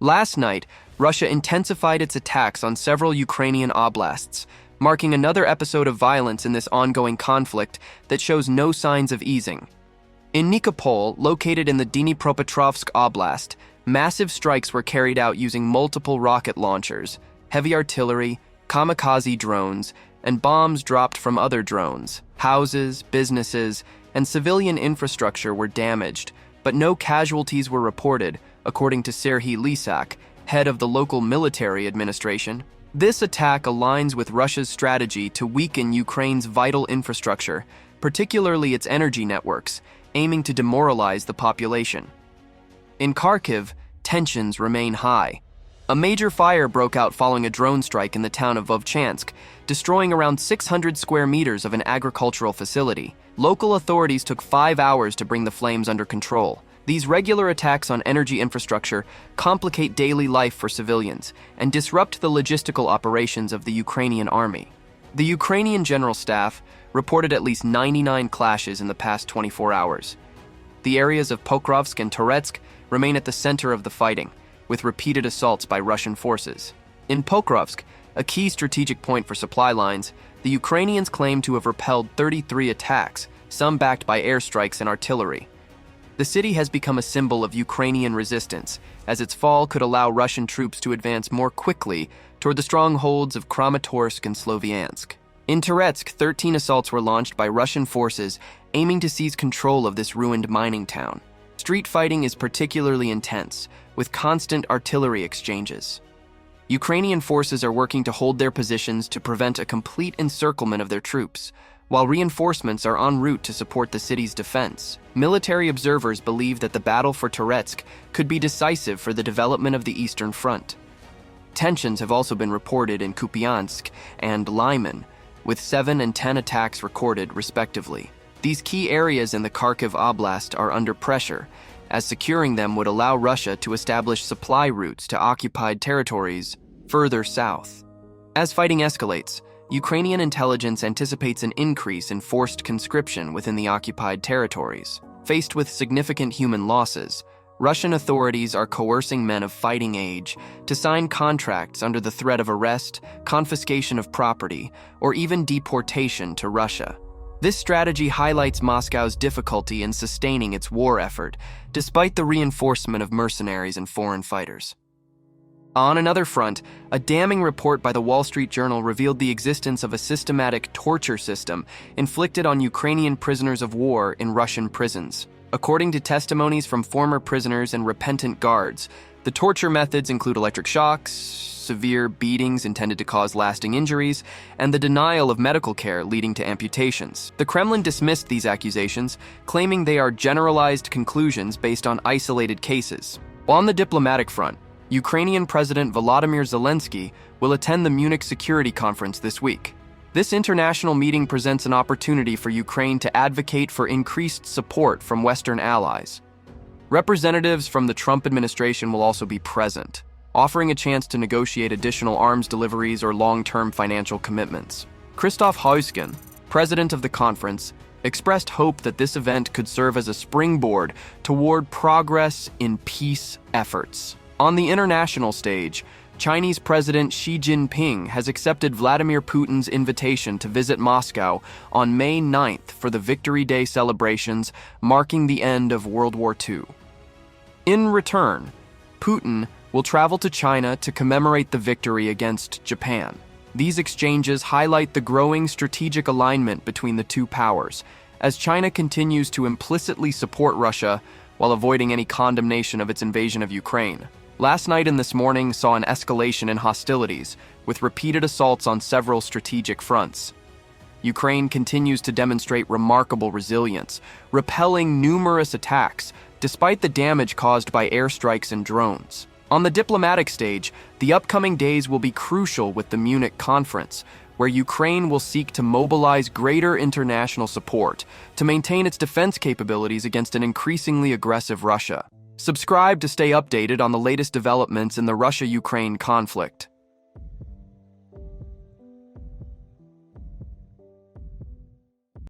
Last night, Russia intensified its attacks on several Ukrainian oblasts, marking another episode of violence in this ongoing conflict that shows no signs of easing. In Nikopol, located in the Dnipropetrovsk Oblast, massive strikes were carried out using multiple rocket launchers, heavy artillery, kamikaze drones, and bombs dropped from other drones. Houses, businesses, and civilian infrastructure were damaged, but no casualties were reported, according to Serhiy Lysak, head of the local military administration. This attack aligns with Russia's strategy to weaken Ukraine's vital infrastructure, particularly its energy networks, aiming to demoralize the population. In Kharkiv, tensions remain high. A major fire broke out following a drone strike in the town of Vovchansk, destroying around 600 square meters of an agricultural facility. Local authorities took 5 hours to bring the flames under control. These regular attacks on energy infrastructure complicate daily life for civilians and disrupt the logistical operations of the Ukrainian army. The Ukrainian General Staff reported at least 99 clashes in the past 24 hours. The areas of Pokrovsk and Toretsk remain at the center of the fighting, with repeated assaults by Russian forces. In Pokrovsk, a key strategic point for supply lines, the Ukrainians claim to have repelled 33 attacks, some backed by airstrikes and artillery. The city has become a symbol of Ukrainian resistance, as its fall could allow Russian troops to advance more quickly toward the strongholds of Kramatorsk and Sloviansk. In Toretsk, 13 assaults were launched by Russian forces aiming to seize control of this ruined mining town. Street fighting is particularly intense, with constant artillery exchanges. Ukrainian forces are working to hold their positions to prevent a complete encirclement of their troops, while reinforcements are en route to support the city's defense. Military observers believe that the battle for Toretsk could be decisive for the development of the Eastern Front. Tensions have also been reported in Kupiansk and Lyman, with 7 and 10 attacks recorded, respectively. These key areas in the Kharkiv Oblast are under pressure, as securing them would allow Russia to establish supply routes to occupied territories further south. As fighting escalates, Ukrainian intelligence anticipates an increase in forced conscription within the occupied territories. Faced with significant human losses, Russian authorities are coercing men of fighting age to sign contracts under the threat of arrest, confiscation of property, or even deportation to Russia. This strategy highlights Moscow's difficulty in sustaining its war effort, despite the reinforcement of mercenaries and foreign fighters. On another front, a damning report by the Wall Street Journal revealed the existence of a systematic torture system inflicted on Ukrainian prisoners of war in Russian prisons. According to testimonies from former prisoners and repentant guards, the torture methods include electric shocks, severe beatings intended to cause lasting injuries, and the denial of medical care leading to amputations. The Kremlin dismissed these accusations, claiming they are generalized conclusions based on isolated cases. On the diplomatic front, Ukrainian President Volodymyr Zelensky will attend the Munich Security Conference this week. This international meeting presents an opportunity for Ukraine to advocate for increased support from Western allies. Representatives from the Trump administration will also be present, offering a chance to negotiate additional arms deliveries or long-term financial commitments. Christoph Heusgen, president of the conference, expressed hope that this event could serve as a springboard toward progress in peace efforts. On the international stage, Chinese President Xi Jinping has accepted Vladimir Putin's invitation to visit Moscow on May 9th for the Victory Day celebrations, marking the end of World War II. In return, Putin will travel to China to commemorate the victory against Japan. These exchanges highlight the growing strategic alignment between the two powers, as China continues to implicitly support Russia while avoiding any condemnation of its invasion of Ukraine. Last night and this morning saw an escalation in hostilities, with repeated assaults on several strategic fronts. Ukraine continues to demonstrate remarkable resilience, repelling numerous attacks, despite the damage caused by airstrikes and drones. On the diplomatic stage, the upcoming days will be crucial with the Munich Conference, where Ukraine will seek to mobilize greater international support to maintain its defense capabilities against an increasingly aggressive Russia. Subscribe to stay updated on the latest developments in the Russia-Ukraine conflict.